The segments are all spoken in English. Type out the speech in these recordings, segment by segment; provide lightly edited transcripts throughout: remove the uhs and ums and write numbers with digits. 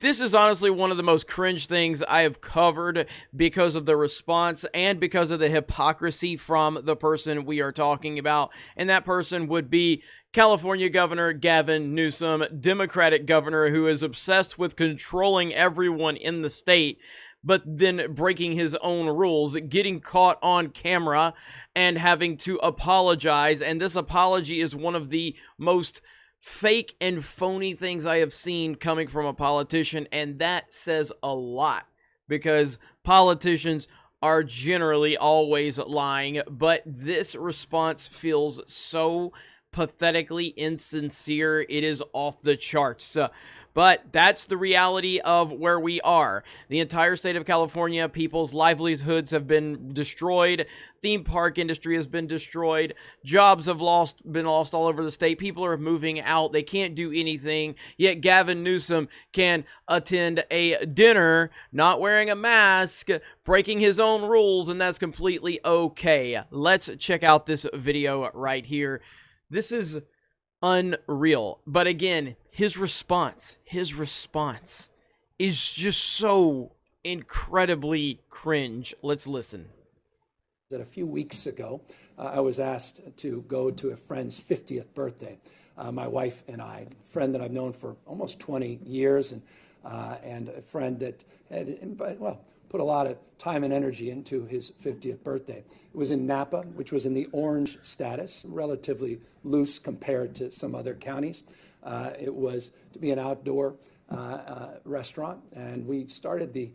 This is honestly one of the most cringe things I have covered because of the response and because of the hypocrisy from the person we are talking about. And that person would be California Governor Gavin Newsom, Democratic governor who is obsessed with controlling everyone in the state, but then breaking his own rules, getting caught on camera and having to apologize. And this apology is one of the most fake and phony things I have seen coming from a politician, and that says a lot because politicians are generally always lying, but this response feels so pathetically insincere. It is off the charts. But that's the reality of where we are. The entire state of California, people's livelihoods have been destroyed. Theme park industry has been destroyed. Jobs have been lost all over the state. People are moving out. They can't do anything. Yet Gavin Newsom can attend a dinner, not wearing a mask, breaking his own rules, and that's completely okay. Let's check out this video right here. This is unreal. But again, his response is just so incredibly cringe. Let's listen. That a few weeks ago, I was asked to go to a friend's 50th birthday. My wife and I, a friend that I've known for almost 20 years, and a friend that had, put a lot of time and energy into his 50th birthday. It was in Napa, which was in the orange status, relatively loose compared to some other counties. It was to be an outdoor restaurant, and we started the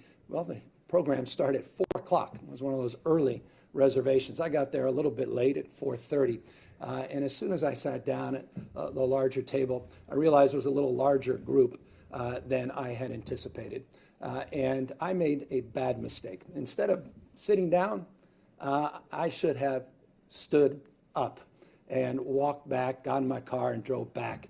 program started at 4 o'clock. It was one of those early reservations. I got there a little bit late at 4:30, and as soon as I sat down at the larger table, I realized it was a little larger group than I had anticipated. And I made a bad mistake. Instead of sitting down, I should have stood up and walked back, got in my car, and drove back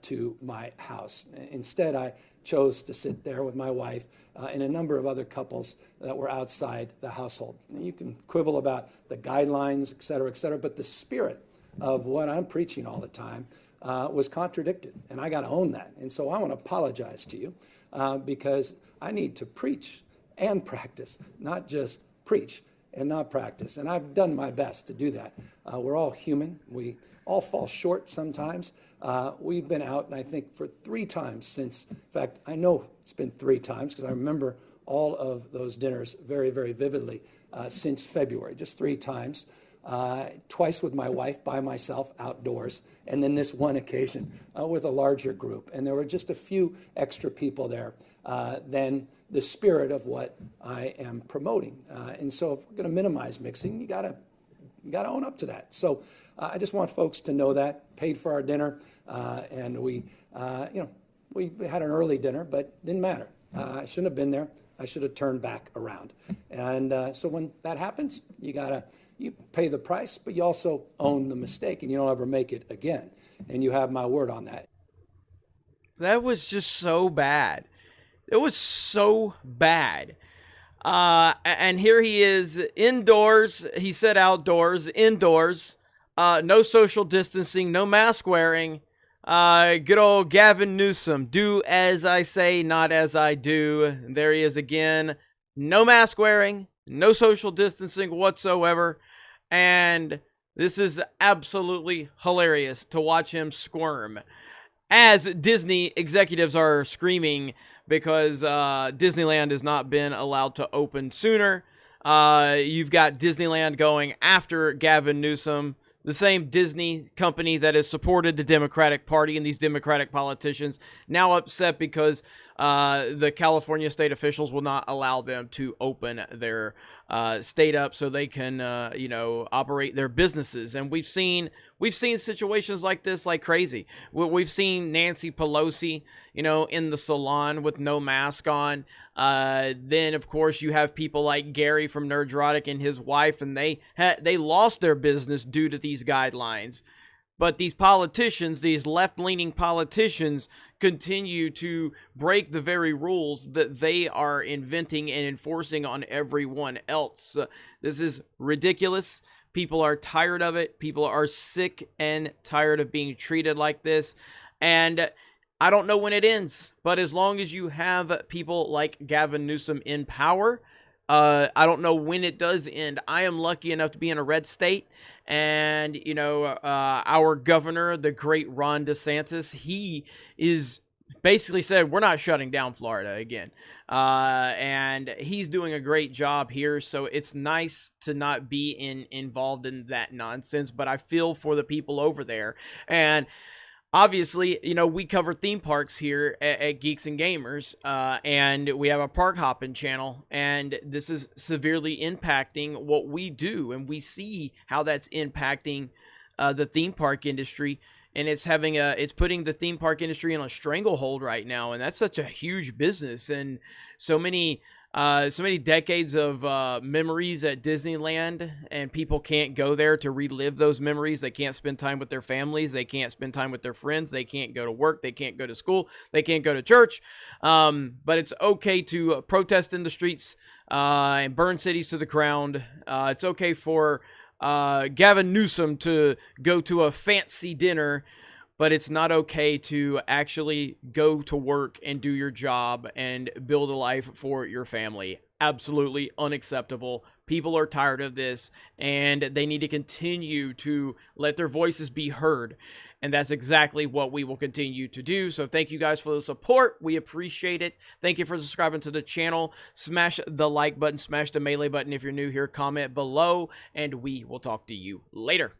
to my house. Instead, I chose to sit there with my wife and a number of other couples that were outside the household. And you can quibble about the guidelines, et cetera, but the spirit of what I'm preaching all the time was contradicted, and I got to own that. And so I want to apologize to you because I need to preach and practice, not just preach and not practice. And I've done my best to do that. We're all human. We all fall short sometimes. We've been out, and I think for 3 times since, in fact, I know it's been 3 times because I remember all of those dinners very, very vividly since February, just 3 times. Twice with my wife, by myself, outdoors, and then this one occasion with a larger group. And there were just a few extra people there than the spirit of what I am promoting. And so if we're going to minimize mixing, you gotta own up to that. So I just want folks to know that. Paid for our dinner, and we had an early dinner, but didn't matter. I shouldn't have been there. I should have turned back around. And so when that happens, you pay the price, but you also own the mistake, and you don't ever make it again. And you have my word on that. That was just so bad. It was so bad. And here he is indoors. He said outdoors, indoors. No social distancing, no mask wearing. Good old Gavin Newsom. Do as I say, not as I do. There he is again. No mask wearing. No social distancing whatsoever, and this is absolutely hilarious to watch him squirm as Disney executives are screaming because Disneyland has not been allowed to open sooner. You've got Disneyland going after Gavin Newsom, the same Disney company that has supported the Democratic Party and these Democratic politicians, now upset because the California state officials will not allow them to open their state up so they can, operate their businesses. And we've seen situations like this like crazy. We've seen Nancy Pelosi, in the salon with no mask on. Then, of course, you have people like Gary from Nerdrotic and his wife, and they lost their business due to these guidelines. But these politicians, these left-leaning politicians, continue to break the very rules that they are inventing and enforcing on everyone else. This is ridiculous. People are tired of it. People are sick and tired of being treated like this. And I don't know when it ends, but as long as you have people like Gavin Newsom in power, I don't know when it does end. I am lucky enough to be in a red state, and our governor, the great Ron DeSantis, he is basically said we're not shutting down Florida again, and he's doing a great job here. So it's nice to not be involved in that nonsense. But I feel for the people over there, and obviously, we cover theme parks here at Geeks and Gamers, and we have a park hopping channel, and this is severely impacting what we do, and we see how that's impacting the theme park industry, and it's putting the theme park industry in a stranglehold right now, and that's such a huge business, and so many decades of memories at Disneyland, and people can't go there to relive those memories. They can't spend time with their families. They can't spend time with their friends. They can't go to work. They can't go to school. They can't go to church. But it's okay to protest in the streets and burn cities to the ground. It's okay for Gavin Newsom to go to a fancy dinner, but it's not okay to actually go to work and do your job and build a life for your family. Absolutely unacceptable. People are tired of this, and they need to continue to let their voices be heard. And that's exactly what we will continue to do. So thank you guys for the support. We appreciate it. Thank you for subscribing to the channel. Smash the like button, smash the melee button if you're new here, comment below, and we will talk to you later.